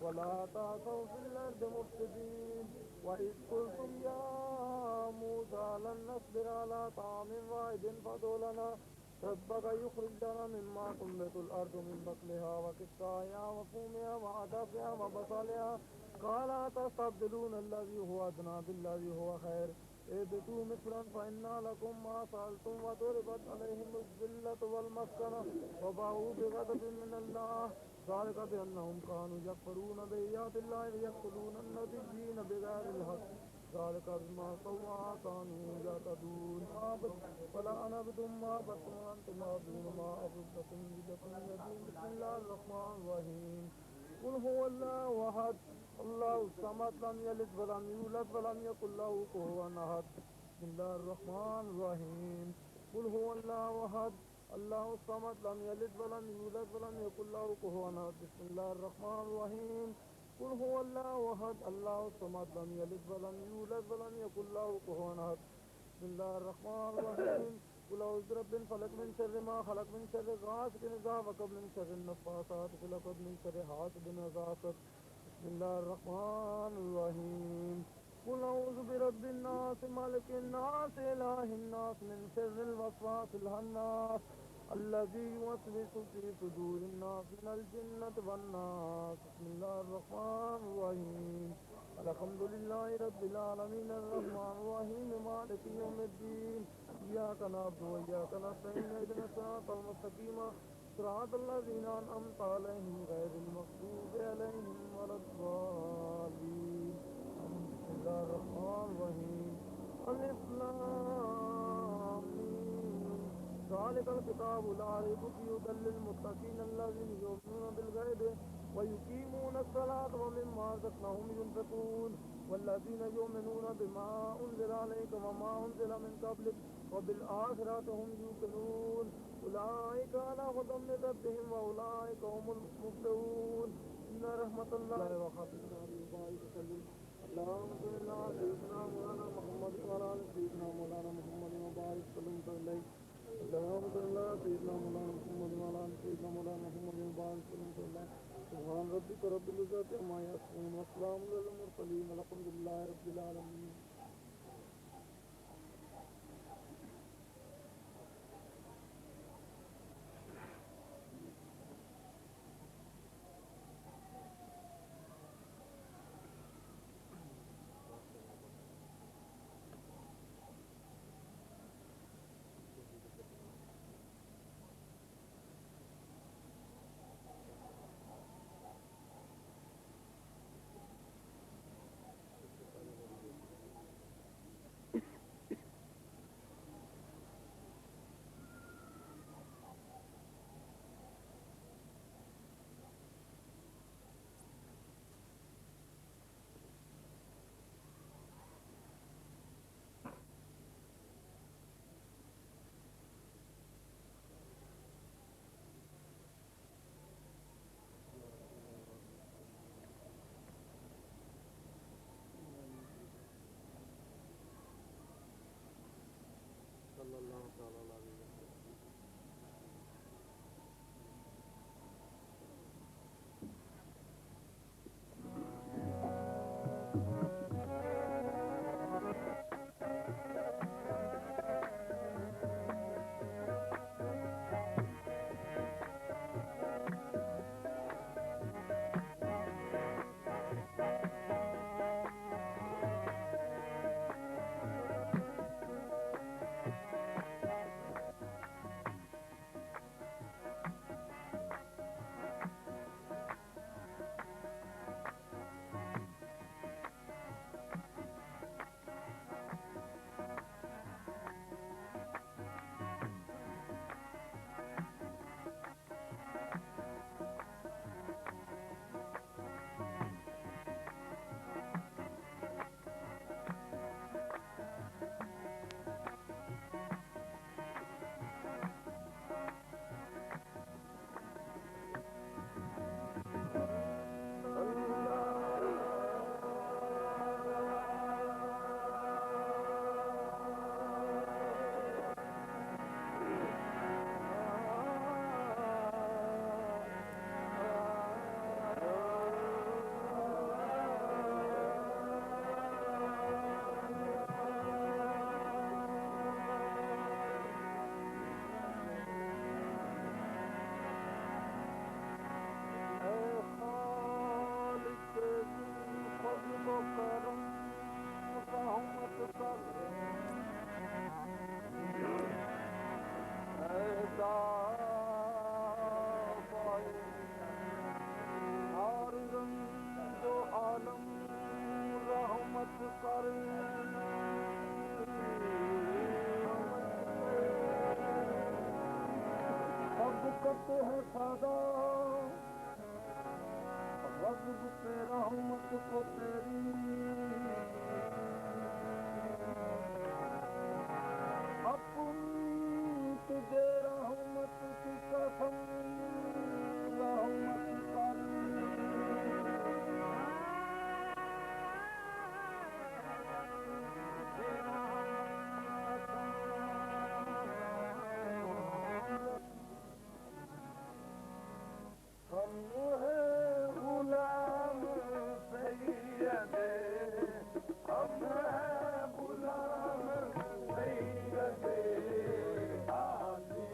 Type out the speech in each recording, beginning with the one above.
वला तासौ फिल अर्दि मुफ्सिदीन वइज़ क़ुल्तुम या मूसा लन नस्बिरा अला ताअमिन वाहिदिन फदउ लना रब्बक युख़रिज लना मिम्मा तुंबितुल अर्दु मिन बक़लिहा व किस्साइहा व फूमिहा व अदसिहा व बसलिहा क़ाल अतस्तब्दिलूना अल्लज़ी हुवा अदना बिल्लज़ी हुवा खैर इहबितू मिस्रन फ़इन्ना लकुम मा सअल्तुम व दुरिबत अलैहिमुज़ ज़िल्लतु वल मस्कनह व बाऊ बिग़ज़बिन मिनल्लाह ज़ालिका बिअन्नहुम कानू यकफ़ुरूना बिआयातिल्लाहि व यक़्तुलूना अन्नबिय्यीन बिग़ैरिल हक़्क़ ज़ालिका बिमा असौ व कानू यअतदून फला अनअबदुम मा अबदतुम व अंतुम आबदून मा अबुदु लकुम दीनुकुम वलिय दीन बिस्मिल्लाहिर रहमानिर रहीम कुल हुवल्लाहु अहद अल्लाहु समद लम यलिद व लम यूलद व लम यकुल लहू कुफुवन अहद बिस्मिल्लाहिर रहमानिर रहीम कुल हुवल्लाहु अहद अल्लाहु समद लम यलिद व लम यूलद व लम यकुल लहू कुफुवन अहद बिस्मिल्लाहिर रहमानिर रहीम कुल हुवल्लाहु अहद अल्लाहु समद लम यलिद व लम यूलद व लम यकुल लहू कुफुवन अहद बिस्मिल्लाहिर रहमानिर रहीम कुल औज़ु बिरब्बिल फलक मिन शर्रि मा खलक मिन शर्रि गासिकिन इज़ा वक़ब मिन शर्रि नफ़्फ़ासाति फ़िल उक़द मिन शर्रि हासिदिन इज़ा हसद बिस्मिल्लाहिर रहमानिर रहीम कुल औज़ु बिरब्बिन नास मलिकिन नास इलाहिन नास मिन शर्रिल वस्वासिल खन्नास الذي يوسوس في صدور الناس من الجنة والناس بسم الله الرحمن الرحيم الحمد لله رب العالمين الرحمن الرحيم مالك يوم الدين إياك نعبد وإياك نستعين اهدنا الصراط المستقيم صراط الذين أنعمت عليهم غير المغضوب عليهم ولا الضالين بسم الله الرحمن الرحيم ألف لام ميم ذلك الكتاب لا ريب فيه هدى للمتقين الذين يؤمنون بالغيب ويقيمون الصلاة ومما رزقناهم ينفقون والذين يؤمنون بما أنزل عليك وما أنزل من قبلك وبالآخرة هم يوقنون أولئك على هدى من ربهم وأولئك هم المفلحون إن رحمة الله وخافنا ببارك وسلم اللهم صل على سيدنا مولانا محمد وعلى آل سيدنا مولانا محمد وبارك وسلم عليه اللهم صل على سيدنا مولانا محمد وعلى آل سيدنا مولانا محمد وبارك وسلم عليه سبحان ربك رب العزة عما يصفون وسلام على المرسلين والحمد لله رب العالمين करते हैं सदा रब पे रहमत को तेरी अपनी तुझे रहमत की कसम रहमत गुलाम सैयदे आली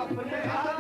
अपने